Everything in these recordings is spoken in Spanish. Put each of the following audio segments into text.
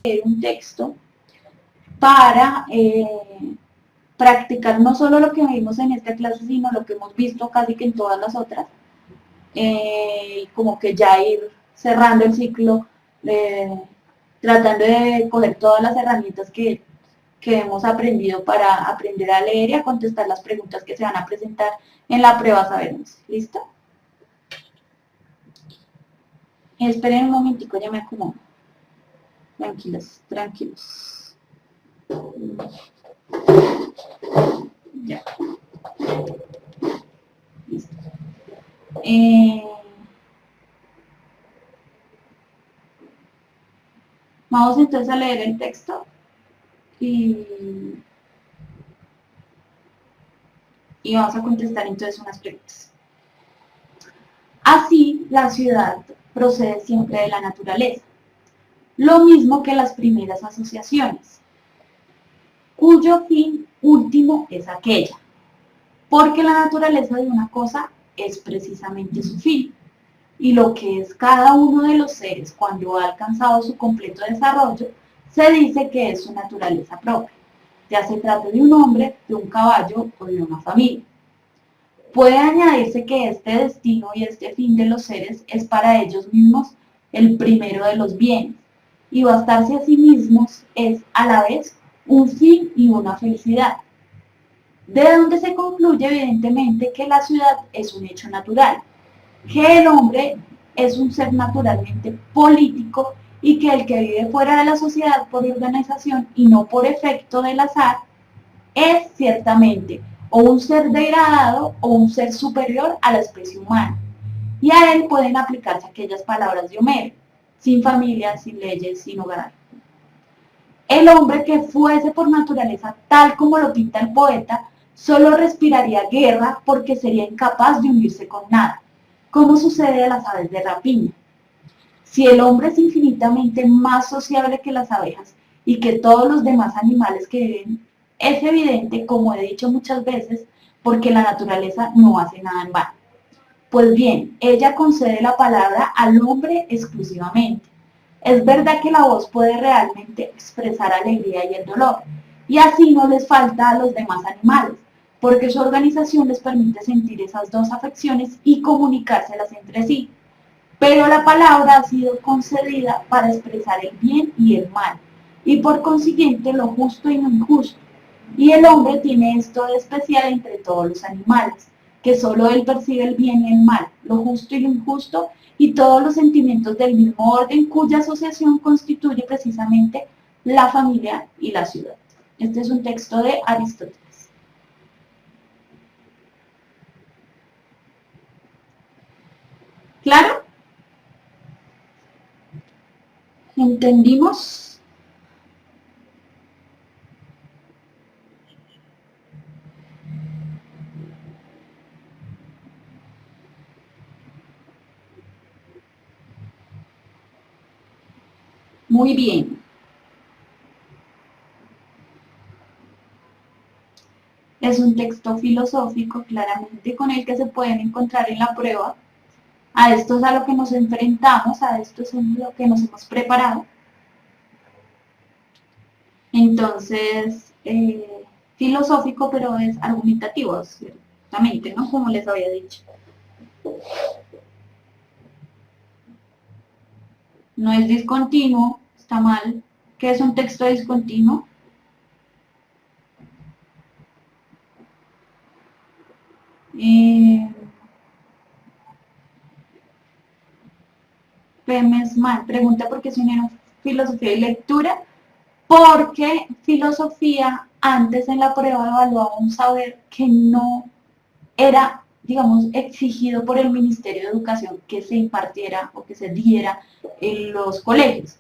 leer un texto para practicar no solo lo que vimos en esta clase, sino lo que hemos visto casi que en todas las otras, como que ya ir cerrando el ciclo, tratando de coger todas las herramientas que hemos aprendido para aprender a leer y a contestar las preguntas que se van a presentar en la prueba Sabernos. ¿Listo? Esperen un momentico, ya me acomodo. Tranquilos, tranquilos. Ya. Listo. Vamos entonces a leer el texto y vamos a contestar entonces unas preguntas. Así, la ciudad procede siempre de la naturaleza, lo mismo que las primeras asociaciones, cuyo fin último es aquella, porque la naturaleza de una cosa es precisamente su fin, y lo que es cada uno de los seres cuando ha alcanzado su completo desarrollo, se dice que es su naturaleza propia, ya se trate de un hombre, de un caballo o de una familia. Puede añadirse que este destino y este fin de los seres es para ellos mismos el primero de los bienes, y bastarse a sí mismos es a la vez un fin y una felicidad, de donde se concluye evidentemente que la ciudad es un hecho natural, que el hombre es un ser naturalmente político y que el que vive fuera de la sociedad por organización y no por efecto del azar es ciertamente o un ser degradado o un ser superior a la especie humana. Y a él pueden aplicarse aquellas palabras de Homero: sin familia, sin leyes, sin hogar. El hombre que fuese por naturaleza tal como lo pinta el poeta, solo respiraría guerra porque sería incapaz de unirse con nada, como sucede a las aves de rapiña. Si el hombre es infinitamente más sociable que las abejas y que todos los demás animales que viven, es evidente, como he dicho muchas veces, porque la naturaleza no hace nada en vano. Pues bien, ella concede la palabra al hombre exclusivamente. Es verdad que la voz puede realmente expresar alegría y el dolor, y así no les falta a los demás animales, porque su organización les permite sentir esas dos afecciones y comunicárselas entre sí. Pero la palabra ha sido concedida para expresar el bien y el mal, y por consiguiente lo justo y lo injusto. Y el hombre tiene esto de especial entre todos los animales, que solo él percibe el bien y el mal, lo justo y lo injusto, y todos los sentimientos del mismo orden, cuya asociación constituye precisamente la familia y la ciudad. Este es un texto de Aristóteles. ¿Claro? ¿Entendimos? Muy bien. Es un texto filosófico, claramente, con el que se pueden encontrar en la prueba. A esto es a lo que nos enfrentamos, a esto es lo que nos hemos preparado. Entonces, filosófico, pero es argumentativo, ciertamente, ¿no? Como les había dicho. No es discontinuo, está mal. ¿Qué es un texto discontinuo? Pemes mal. Pregunta por qué se unieron filosofía y lectura. Porque filosofía antes en la prueba evaluaba un saber que no era, digamos, exigido por el Ministerio de Educación que se impartiera o que se diera en los colegios.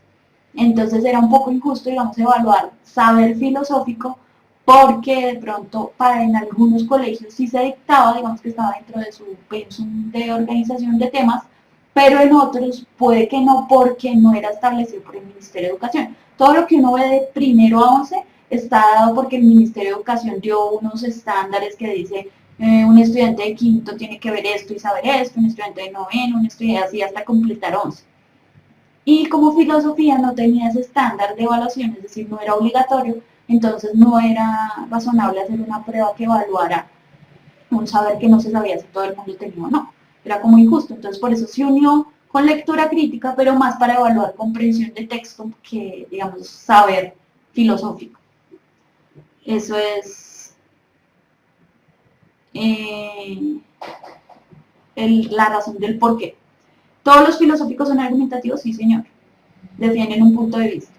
Entonces era un poco injusto, digamos, evaluar saber filosófico porque de pronto en algunos colegios sí se dictaba, digamos que estaba dentro de su pensum de organización de temas, pero en otros puede que no, porque no era establecido por el Ministerio de Educación. Todo lo que uno ve de primero a 11 está dado porque el Ministerio de Educación dio unos estándares que dice un estudiante de quinto tiene que ver esto y saber esto, un estudiante de noveno, un estudiante así hasta completar 11. Y como filosofía no tenía ese estándar de evaluación, es decir, no era obligatorio, entonces no era razonable hacer una prueba que evaluara un saber que no se sabía si todo el mundo tenía o no. Era como injusto, entonces por eso se unió con lectura crítica, pero más para evaluar comprensión de texto que, digamos, saber filosófico. Eso es eh, la razón del por qué. ¿Todos los filosóficos son argumentativos? Sí, señor. Defienden un punto de vista.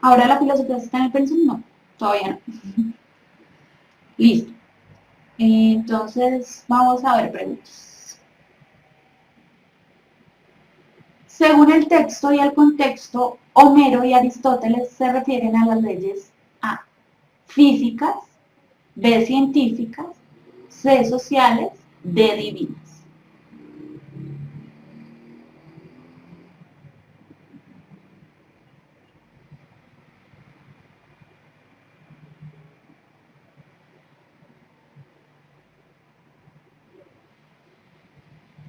¿Ahora la filosofía está en el pensum? No, todavía no. Listo. Entonces, vamos a ver preguntas. Según el texto y el contexto, Homero y Aristóteles se refieren a las leyes A, físicas, B, científicas, C, sociales, D, divinas.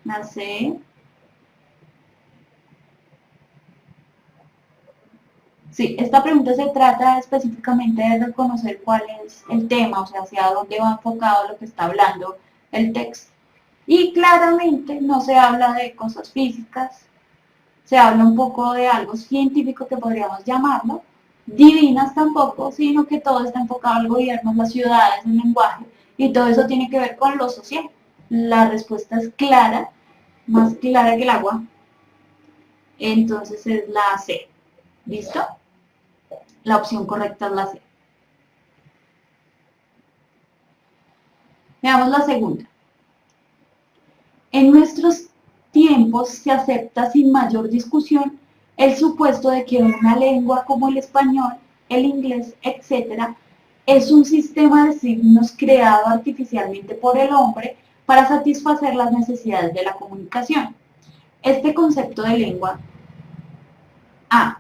La C. Sí, esta pregunta se trata específicamente de reconocer cuál es el tema, o sea, hacia dónde va enfocado lo que está hablando el texto. Y claramente no se habla de cosas físicas, se habla un poco de algo científico que podríamos llamarlo, divinas tampoco, sino que todo está enfocado al gobierno, las ciudades, el lenguaje, y todo eso tiene que ver con lo social. La respuesta es clara, más clara que el agua, entonces es la C. ¿Listo? La opción correcta es la C. Veamos la segunda. En nuestros tiempos se acepta sin mayor discusión el supuesto de que una lengua como el español, el inglés, etc., es un sistema de signos creado artificialmente por el hombre para satisfacer las necesidades de la comunicación. Este concepto de lengua, A,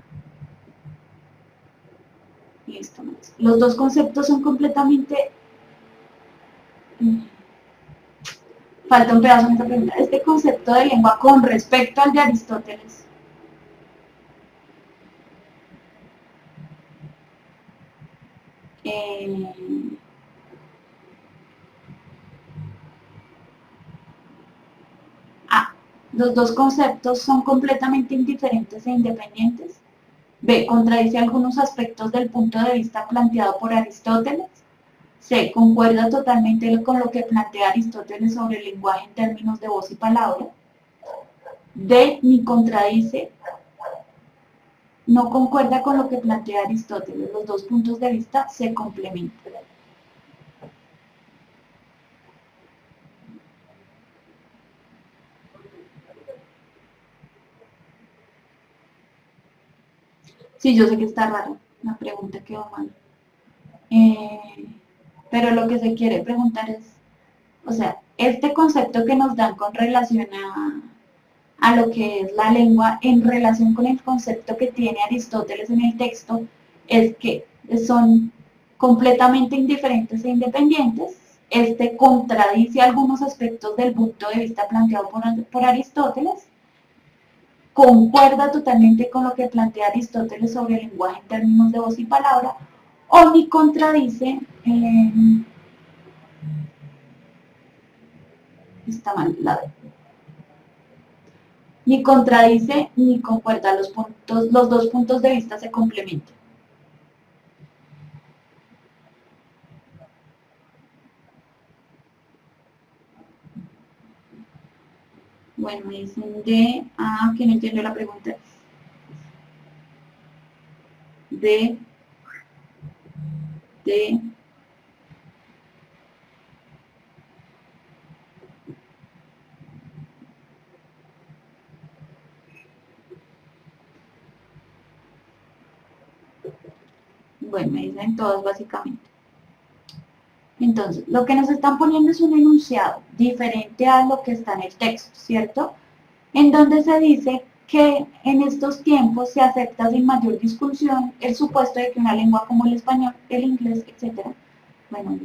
listo, los dos conceptos son completamente, falta un pedazo en esta pregunta, este concepto de lengua con respecto al de Aristóteles, eh, A. Los dos conceptos son completamente indiferentes e independientes. B. Contradice algunos aspectos del punto de vista planteado por Aristóteles. C. Concuerda totalmente con lo que plantea Aristóteles sobre el lenguaje en términos de voz y palabra. D. Ni contradice, no concuerda con lo que plantea Aristóteles. Los dos puntos de vista se complementan. Sí, yo sé que está raro, la pregunta quedó mal. Pero lo que se quiere preguntar es, o sea, este concepto que nos dan con relación a lo que es la lengua en relación con el concepto que tiene Aristóteles en el texto es que son completamente indiferentes e independientes. Este contradice algunos aspectos del punto de vista planteado por Aristóteles, concuerda totalmente con lo que plantea Aristóteles sobre el lenguaje en términos de voz y palabra, o ni contradice, está mal la D, ni contradice ni concuerda, los dos puntos de vista se complementan. Bueno, me dicen de, que no entiendo la pregunta. De, de, bueno, me dicen todos básicamente. Entonces, lo que nos están poniendo es un enunciado diferente a lo que está en el texto, ¿cierto? En donde se dice que en estos tiempos se acepta sin mayor discusión el supuesto de que una lengua como el español, el inglés, etc., bueno,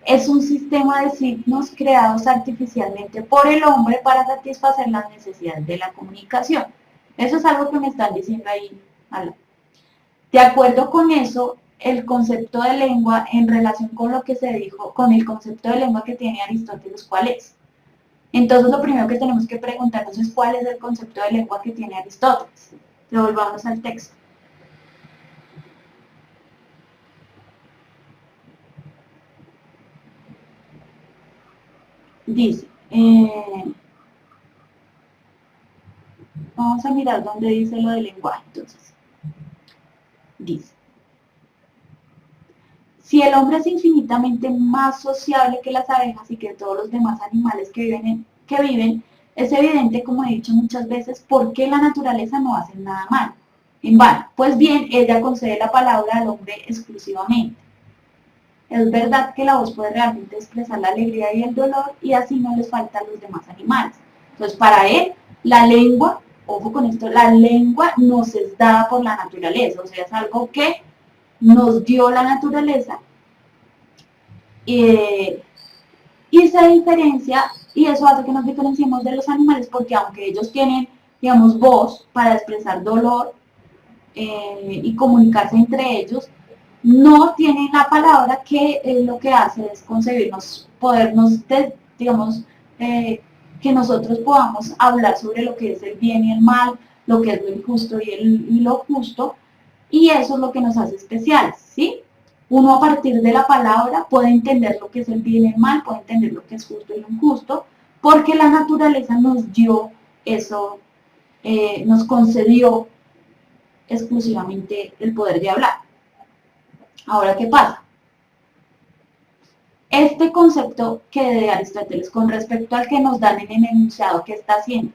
es un sistema de signos creados artificialmente por el hombre para satisfacer las necesidades de la comunicación. Eso es algo que me están diciendo ahí, Alan. De acuerdo con eso, el concepto de lengua en relación con lo que se dijo, con el concepto de lengua que tiene Aristóteles, ¿cuál es? Entonces lo primero que tenemos que preguntarnos es cuál es el concepto de lengua que tiene Aristóteles. Devolvamos al texto. Dice, vamos a mirar dónde dice lo del lenguaje. Entonces, dice, si el hombre es infinitamente más sociable que las abejas y que todos los demás animales que viven, es evidente, como he dicho muchas veces, por qué la naturaleza no hace nada mal. En vano, pues bien, ella concede la palabra al hombre exclusivamente. Es verdad que la voz puede realmente expresar la alegría y el dolor y así no les falta a los demás animales. Entonces, para él, la lengua, ojo con esto, la lengua nos es dada por la naturaleza, o sea, es algo que nos dio la naturaleza y se diferencia, y eso hace que nos diferenciemos de los animales porque aunque ellos tienen, digamos, voz para expresar dolor y comunicarse entre ellos, no tienen la palabra que lo que hace es concebirnos, podernos, digamos, que nosotros podamos hablar sobre lo que es el bien y el mal, lo que es lo injusto y lo justo, y eso es lo que nos hace especiales, ¿sí? Uno a partir de la palabra puede entender lo que es el bien y el mal, puede entender lo que es justo y lo injusto, porque la naturaleza nos dio eso, nos concedió exclusivamente el poder de hablar. Ahora, ¿qué pasa? Este concepto que de Aristóteles con respecto al que nos dan en el enunciado que está haciendo,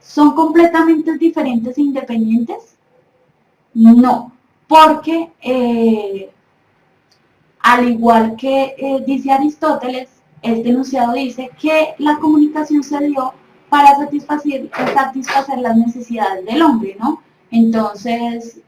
¿son completamente diferentes e independientes? No, porque al igual que dice Aristóteles, este enunciado dice que la comunicación se dio para satisfacer las necesidades del hombre, ¿no? Entonces,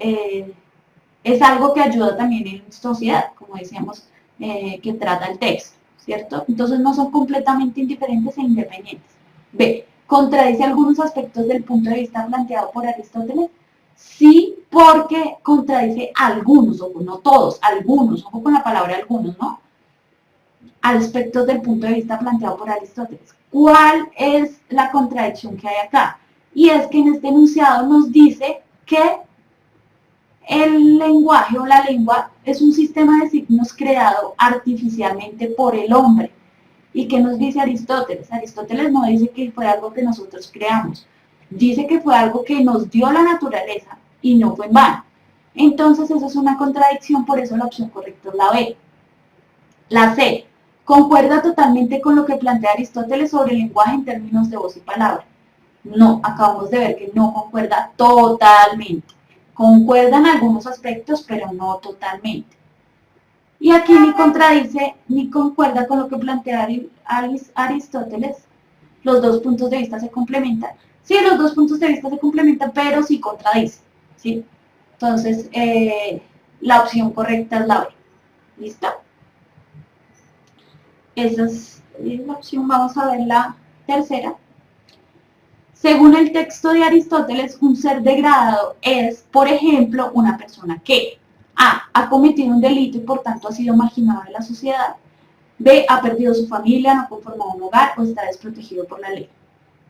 es algo que ayuda también en sociedad, como decíamos, que trata el texto, ¿cierto? Entonces no son completamente indiferentes e independientes. B. ¿Contradice algunos aspectos del punto de vista planteado por Aristóteles? Sí, porque contradice algunos, ojo, no todos, algunos, ojo con la palabra algunos, ¿no? Aspectos del punto de vista planteado por Aristóteles. ¿Cuál es la contradicción que hay acá? Y es que en este enunciado nos dice que el lenguaje o la lengua es un sistema de signos creado artificialmente por el hombre. ¿Y qué nos dice Aristóteles? Aristóteles no dice que fue algo que nosotros creamos, dice que fue algo que nos dio la naturaleza y no fue en vano. Entonces eso es una contradicción, por eso la opción correcta es la B. La C, concuerda totalmente con lo que plantea Aristóteles sobre el lenguaje en términos de voz y palabra. No, acabamos de ver que no concuerda totalmente. Concuerdan algunos aspectos, pero no totalmente. Y aquí ni contradice ni concuerda con lo que plantea Aristóteles. Los dos puntos de vista se complementan. Sí, los dos puntos de vista se complementan, pero sí contradicen. ¿Sí? Entonces, la opción correcta es la B. ¿Listo? Esa es la opción. Vamos a ver la tercera. Según el texto de Aristóteles, un ser degradado es, por ejemplo, una persona que A. Ha cometido un delito y por tanto ha sido marginado de la sociedad. B. Ha perdido su familia, no ha conformado un hogar o está desprotegido por la ley.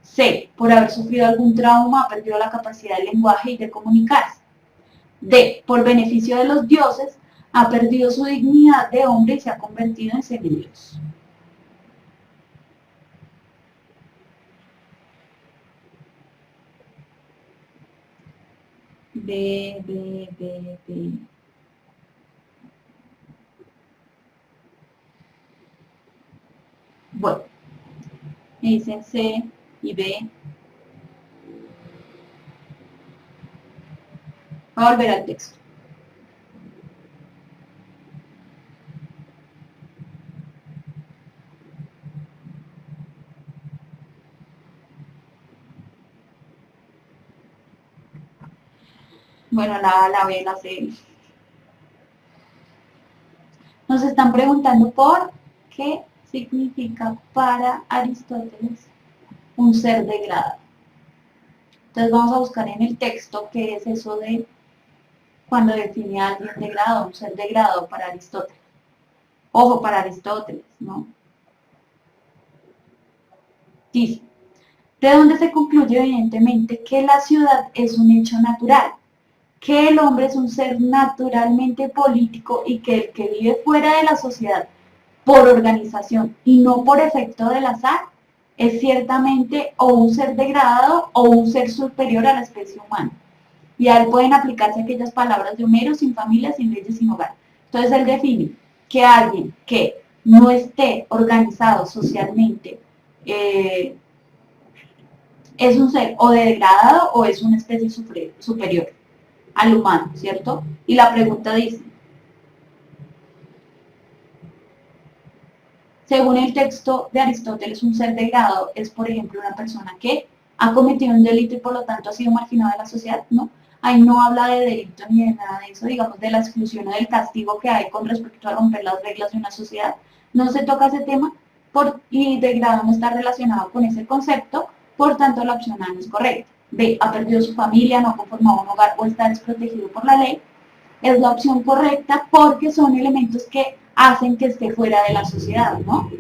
C. Por haber sufrido algún trauma, ha perdido la capacidad de lenguaje y de comunicarse. D. Por beneficio de los dioses, ha perdido su dignidad de hombre y se ha convertido en semidios. B, B, B, B. Bueno, me dicen C y B. Voy a volver al texto. Bueno, la A, la B, la C. Nos están preguntando por ¿Qué significa para Aristóteles un ser degradado? Entonces vamos a buscar en el texto qué es eso de cuando define a alguien degradado, un ser degradado para Aristóteles. Ojo, para Aristóteles, ¿no? Dice, de donde se concluye evidentemente que la ciudad es un hecho natural, que el hombre es un ser naturalmente político y que el que vive fuera de la sociedad por organización y no por efecto del azar, es ciertamente o un ser degradado o un ser superior a la especie humana. Y a él pueden aplicarse aquellas palabras de Homero: sin familia, sin leyes, sin hogar. Entonces él define que alguien que no esté organizado socialmente es un ser o degradado o es una especie superior al humano, ¿cierto? Y la pregunta dice, según el texto de Aristóteles, un ser degradado es, por ejemplo, una persona que ha cometido un delito y por lo tanto ha sido marginado de la sociedad, ¿no? Ahí no habla de delito ni de nada de eso, digamos, de la exclusión o del castigo que hay con respecto a romper las reglas de una sociedad. No se toca ese tema y degradado no está relacionado con ese concepto, por tanto la opción A no es correcta. B, ha perdido su familia, no ha conformado un hogar o está desprotegido por la ley. Es la opción correcta porque son elementos que hacen que esté fuera de la sociedad, ¿no?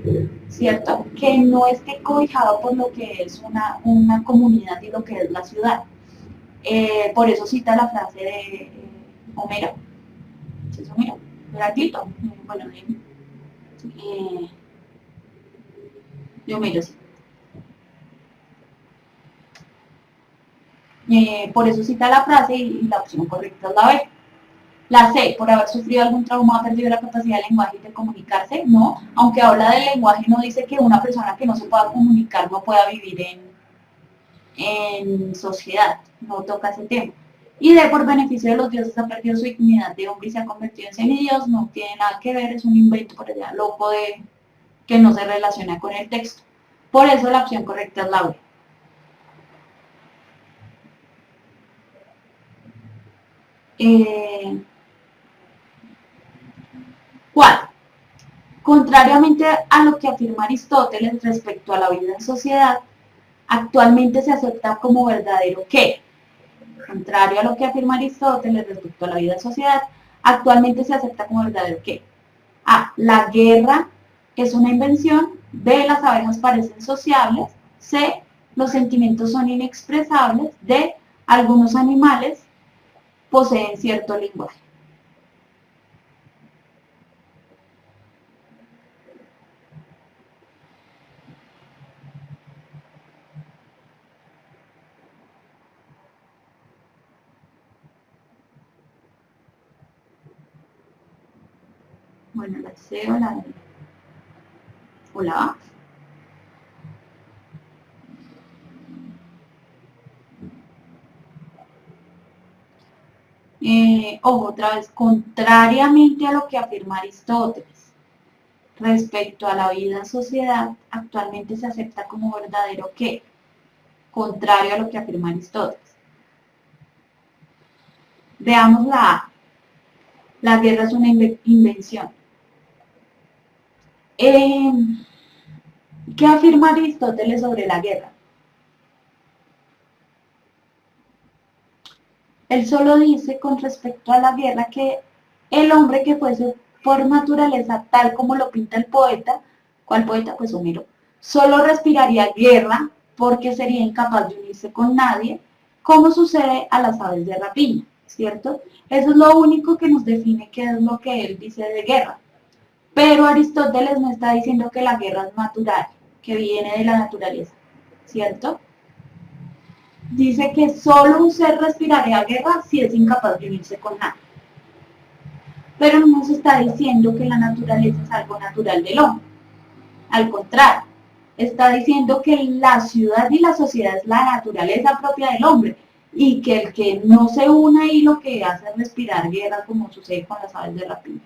¿Cierto? Que no esté cobijado por lo que es una comunidad y lo que es la ciudad. Por eso cita la frase de Homero. ¿Sí es Homero? Heráclito. Bueno, de Homero, sí. Por eso cita la frase y la opción correcta es la B. La C, por haber sufrido algún trauma, ha perdido la capacidad de lenguaje y de comunicarse. No, aunque habla del lenguaje, no dice que una persona que no se pueda comunicar no pueda vivir en sociedad. No toca ese tema. Y D, por beneficio de los dioses, ha perdido su dignidad de hombre y se ha convertido en semidios. No tiene nada que ver, es un invento por allá loco de que no se relaciona con el texto. Por eso la opción correcta es la B. ¿Cuál? Contrariamente a lo que afirma Aristóteles respecto a la vida en sociedad, actualmente se acepta como verdadero que, contrario a lo que afirma Aristóteles respecto a la vida en sociedad, actualmente se acepta como verdadero que A, la guerra es una invención, B, las abejas parecen sociables, C, los sentimientos son inexpresables, D, algunos animales poseen cierto lenguaje. Bueno, la C o la D. O la A. Ojo, otra vez, contrariamente a lo que afirma Aristóteles respecto a la vida en sociedad, actualmente se acepta como verdadero que, contrario a lo que afirma Aristóteles. Veamos la A. La guerra es una invención. ¿Qué afirma Aristóteles sobre la guerra? Él solo dice con respecto a la guerra que el hombre que fuese por naturaleza tal como lo pinta el poeta, ¿cuál poeta? Pues Homero, solo respiraría guerra porque sería incapaz de unirse con nadie, como sucede a las aves de rapiña, ¿cierto? Eso es lo único que nos define qué es lo que él dice de guerra. Pero Aristóteles no está diciendo que la guerra es natural, que viene de la naturaleza, ¿cierto? Dice que solo un ser respiraría guerra si es incapaz de unirse con nadie. Pero no nos está diciendo que la naturaleza es algo natural del hombre. Al contrario, está diciendo que la ciudad y la sociedad es la naturaleza propia del hombre y que el que no se une ahí lo que hace es respirar guerra como sucede con las aves de rapiña.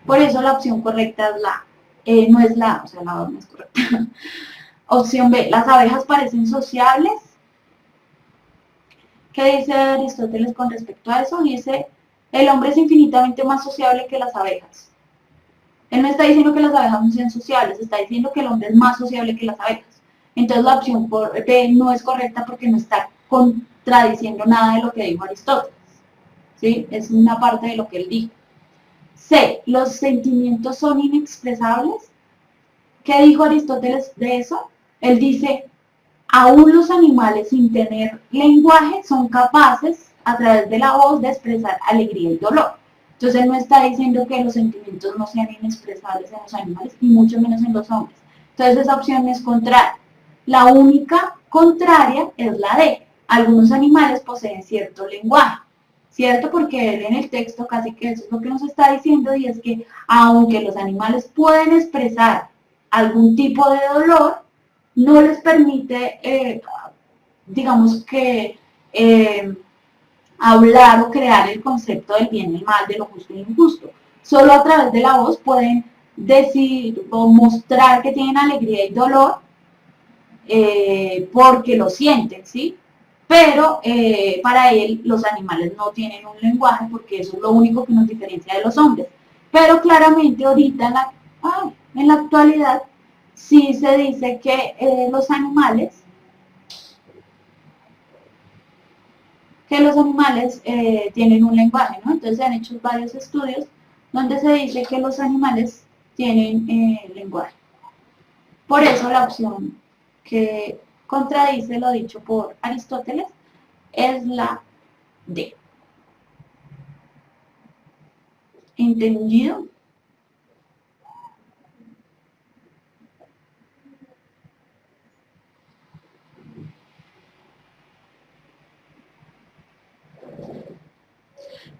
Por eso la opción correcta es la no es la, o sea, la no es correcta. Opción B, las abejas parecen sociables. ¿Qué dice Aristóteles con respecto a eso? Dice, el hombre es infinitamente más sociable que las abejas. Él no está diciendo que las abejas no sean sociables, está diciendo que el hombre es más sociable que las abejas. Entonces la opción por B no es correcta porque no está contradiciendo nada de lo que dijo Aristóteles. ¿Sí? Es una parte de lo que él dijo. C. Los sentimientos son inexpresables. ¿Qué dijo Aristóteles de eso? Él dice, aún los animales sin tener lenguaje son capaces a través de la voz de expresar alegría y dolor. Entonces él no está diciendo que los sentimientos no sean inexpresables en los animales y mucho menos en los hombres. Entonces esa opción es contraria. La única contraria es la D. Algunos animales poseen cierto lenguaje, ¿cierto? Porque él en el texto casi que eso es lo que nos está diciendo y es que aunque los animales pueden expresar algún tipo de dolor, no les permite, digamos que, eh, hablar o crear el concepto del bien y el mal, de lo justo y lo injusto. Solo a través de la voz pueden decir o mostrar que tienen alegría y dolor porque lo sienten, ¿sí? Pero para él los animales no tienen un lenguaje porque eso es lo único que nos diferencia de los hombres. Pero claramente ahorita en la actualidad sí se dice que los animales tienen un lenguaje, ¿no? Entonces se han hecho varios estudios donde se dice que los animales tienen lenguaje. Por eso la opción que contradice lo dicho por Aristóteles es la D. ¿Entendido?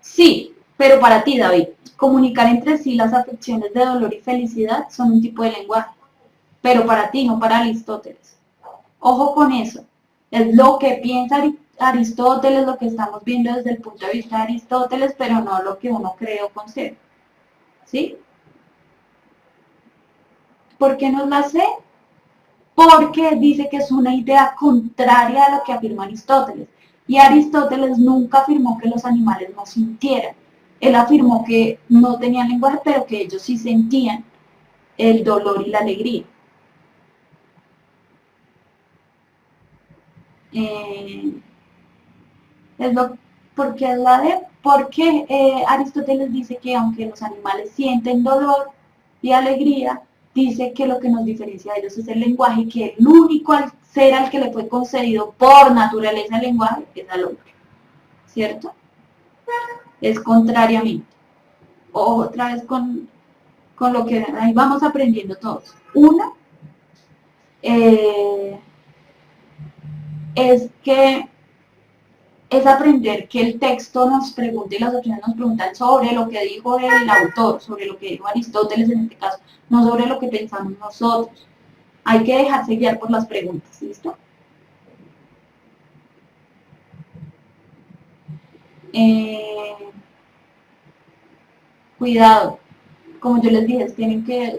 Sí, pero para ti, David, comunicar entre sí las afecciones de dolor y felicidad son un tipo de lenguaje, pero para ti, no para Aristóteles. Ojo con eso. Es lo que piensa Aristóteles, lo que estamos viendo desde el punto de vista de Aristóteles, pero no lo que uno cree o concebe. ¿Sí? ¿Por qué no la sé? Porque dice que es una idea contraria a lo que afirma Aristóteles. Y Aristóteles nunca afirmó que los animales no sintieran. Él afirmó que no tenían lenguaje, pero que ellos sí sentían el dolor y la alegría. Eh, es lo, porque es la de, porque Aristóteles dice que aunque los animales sienten dolor y alegría, dice que lo que nos diferencia de ellos es el lenguaje, que el único ser al que le fue concedido por naturaleza el lenguaje es al hombre, ¿cierto? Es contrariamente. Otra vez con lo que ahí vamos aprendiendo todos. Una eh, es que es aprender que el texto nos pregunta y las opciones nos preguntan sobre lo que dijo el autor, sobre lo que dijo Aristóteles en este caso, no sobre lo que pensamos nosotros. Hay que dejarse guiar por las preguntas, ¿listo? Eh, cuidado, como yo les dije,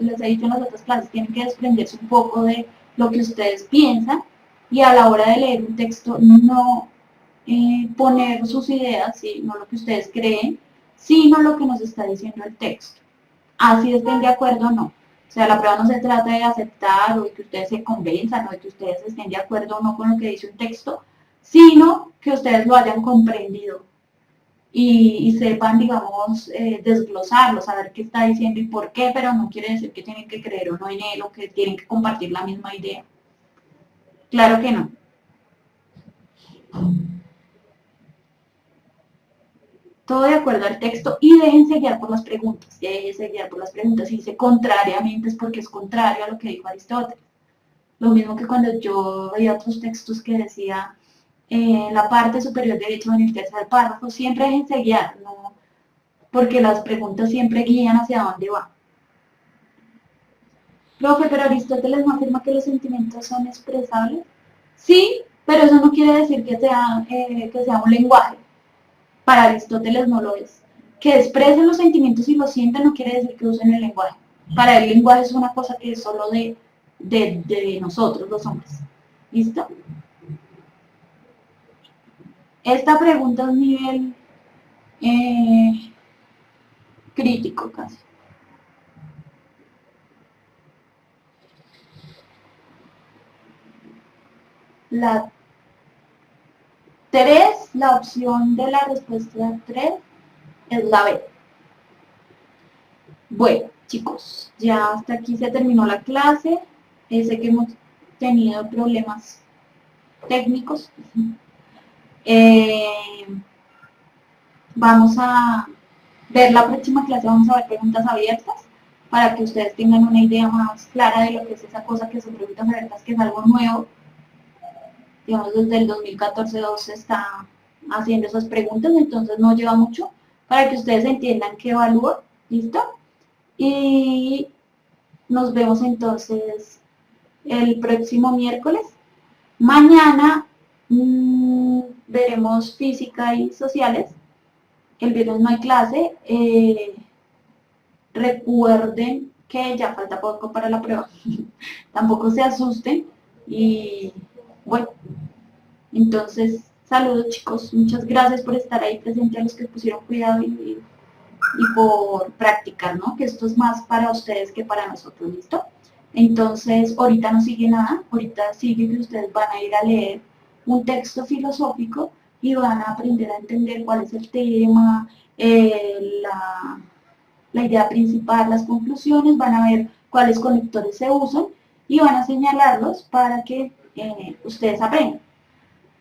les he dicho en las otras clases, tienen que desprenderse un poco de lo que ustedes piensan y a la hora de leer un texto no poner sus ideas, ¿sí? No lo que ustedes creen, sino lo que nos está diciendo el texto. Así estén de acuerdo o no. O sea, la prueba no se trata de aceptar o de que ustedes se convenzan o de que ustedes estén de acuerdo o no con lo que dice un texto, sino que ustedes lo hayan comprendido y sepan, digamos, desglosarlo, saber qué está diciendo y por qué, pero no quiere decir que tienen que creer o no en él o que tienen que compartir la misma idea. Claro que no. Todo de acuerdo al texto y déjense guiar por las preguntas, déjense guiar por las preguntas. Si dice contrariamente es porque es contrario a lo que dijo Aristóteles. Lo mismo que cuando yo veía otros textos que decía en la parte superior derecha o en el tercer párrafo, siempre déjense guiar, ¿no? Porque las preguntas siempre guían hacia dónde va. Profe, pero Aristóteles no afirma que los sentimientos son expresables. Sí, pero eso no quiere decir que sea un lenguaje. Para Aristóteles no lo es. Que expresen los sentimientos y los sientan no quiere decir que usen el lenguaje. Para él el lenguaje es una cosa que es solo de nosotros, los hombres. ¿Listo? Esta pregunta es nivel crítico casi. La 3, la opción de la respuesta 3 es la B. Bueno, chicos, ya hasta aquí se terminó la clase. Sé que hemos tenido problemas técnicos. Eh, Vamos a ver la próxima clase, vamos a ver preguntas abiertas para que ustedes tengan una idea más clara de lo que es esa cosa que son preguntas abiertas, que es algo nuevo. Digamos, desde el 2014-2 se está haciendo esas preguntas, entonces no lleva mucho para que ustedes entiendan qué evalúa. ¿Listo? Y nos vemos entonces el próximo miércoles. Mañana veremos física y sociales. El viernes no hay clase. Recuerden que ya falta poco para la prueba. Tampoco se asusten. Y bueno, entonces, saludos chicos. Muchas gracias por estar ahí presente, a los que pusieron cuidado y por practicar, ¿no? Que esto es más para ustedes que para nosotros, ¿listo? Entonces, ahorita no sigue nada, ahorita sigue que ustedes van a ir a leer un texto filosófico y van a aprender a entender cuál es el tema, la idea principal, las conclusiones, van a ver cuáles conectores se usan y van a señalarlos para que ustedes aprendan.